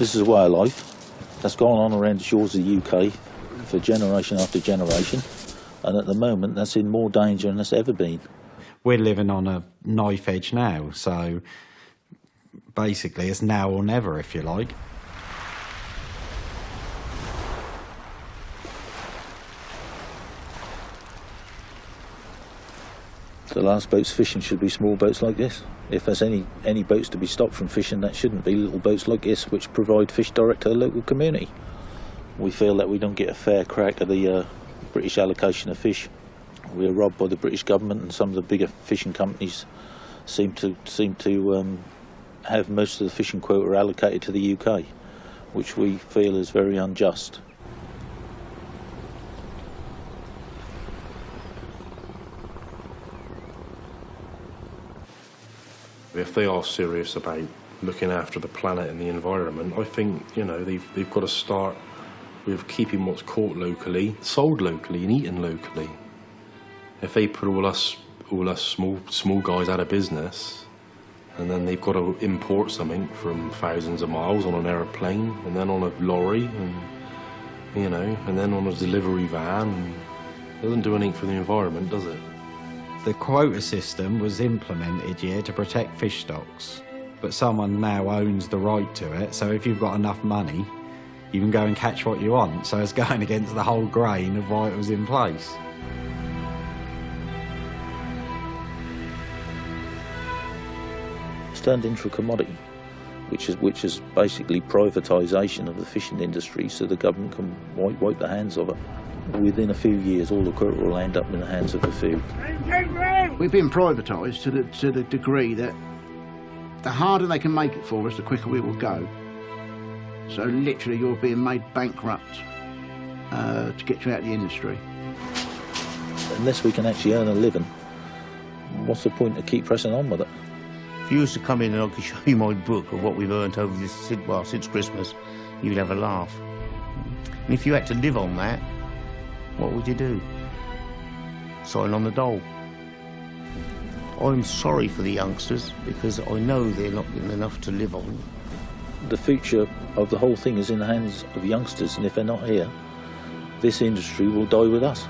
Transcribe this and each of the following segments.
This is a way of life that's gone on around the shores of the UK for generation after generation, and at the moment that's in more danger than it's ever been. We're living on a knife edge now, so basically it's now or never, if you like. The last boats fishing should be small boats like this. If there's any boats to be stopped from fishing, that shouldn't be little boats like this, which provide fish direct to the local community. We feel that we don't get a fair crack at the British allocation of fish. We are robbed by the British government, and some of the bigger fishing companies seem to have most of the fishing quota allocated to the UK, which we feel is very unjust. If they are serious about looking after the planet and the environment, I think, you know, they've got to start with keeping what's caught locally, sold locally and eaten locally. If they put all us small guys out of business, and then they've got to import something from thousands of miles on an aeroplane, and then on a lorry, and you know, and then on a delivery van, it doesn't do anything for the environment, does it? The quota system was implemented, to protect fish stocks, but someone now owns the right to it, so if you've got enough money, you can go and catch what you want, so it's going against the whole grain of why it was in place. It's turned into a commodity, which is basically privatisation of the fishing industry, so the government can wipe the hands of it. Within a few years, all the quota will end up in the hands of the few. We've been privatised to the degree that the harder they can make it for us, the quicker we will go. So literally, you're being made bankrupt to get you out of the industry. Unless we can actually earn a living, what's the point to keep pressing on with it? If you was to come in and I could show you my book of what we've earned over this, since Christmas, you'd have a laugh. And if you had to live on that, what would you do? Sign on the dole. I'm sorry for the youngsters because I know they're not getting enough to live on. The future of the whole thing is in the hands of youngsters, and if they're not here, this industry will die with us.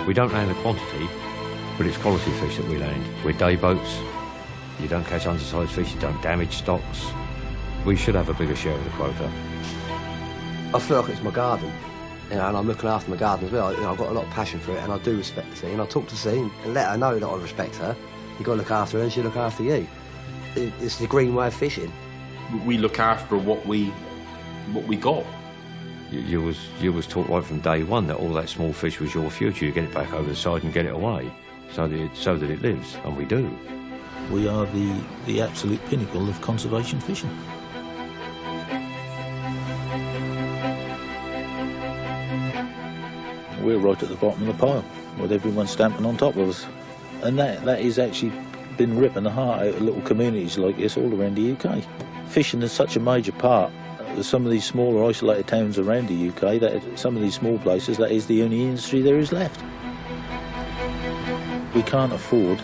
We don't land the quantity, but it's quality fish that we land. We're day boats. You don't catch undersized fish, you don't damage stocks. We should have a bigger share of the quota. I feel like it's my garden, and I'm looking after my garden as well. I've got a lot of passion for it, and I do respect the sea, and I talk to the sea and let her know that I respect her. You've got to look after her, and she'll look after you. It's the green way of fishing. We look after what we got. You was taught right from day one that all that small fish was your future. You get it back over the side and get it away, so that it lives, and we do. We are the absolute pinnacle of conservation fishing. We're right at the bottom of the pile, with everyone stamping on top of us. And that is actually been ripping the heart out of little communities like this all around the UK. Fishing is such a major part. Some of these smaller isolated towns around the UK, some of these small places, that is the only industry there is left. We can't afford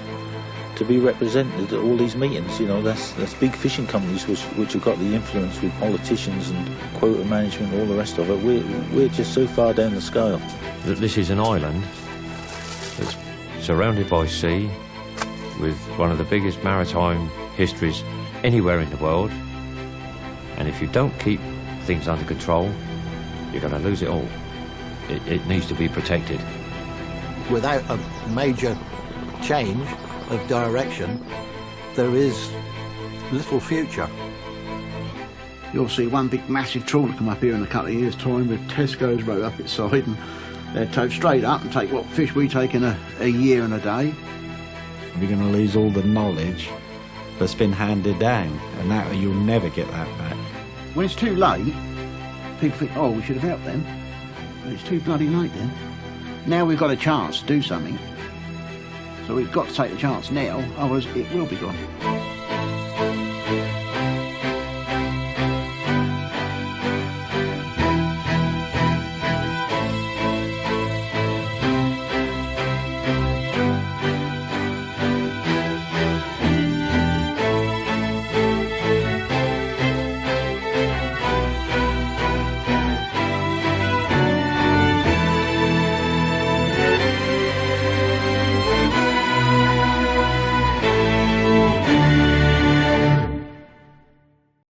to be represented at all these meetings. That's big fishing companies which have got the influence with politicians and quota management and all the rest of it. We're just so far down the scale. That this is an island that's surrounded by sea, with one of the biggest maritime histories anywhere in the world. And if you don't keep things under control, you're going to lose it all. It needs to be protected. Without a major change of direction, there is little future. You'll see one big massive trawler come up here in a couple of years' time with Tesco's wrote up its side, and they're towed straight up and take what fish we take in a year and a day. You're going to lose all the knowledge that's been handed down, and that you'll never get that back. When it's too late, people think, oh, we should have helped them. But it's too bloody late then. Now we've got a chance to do something, so we've got to take the chance now, otherwise it will be gone.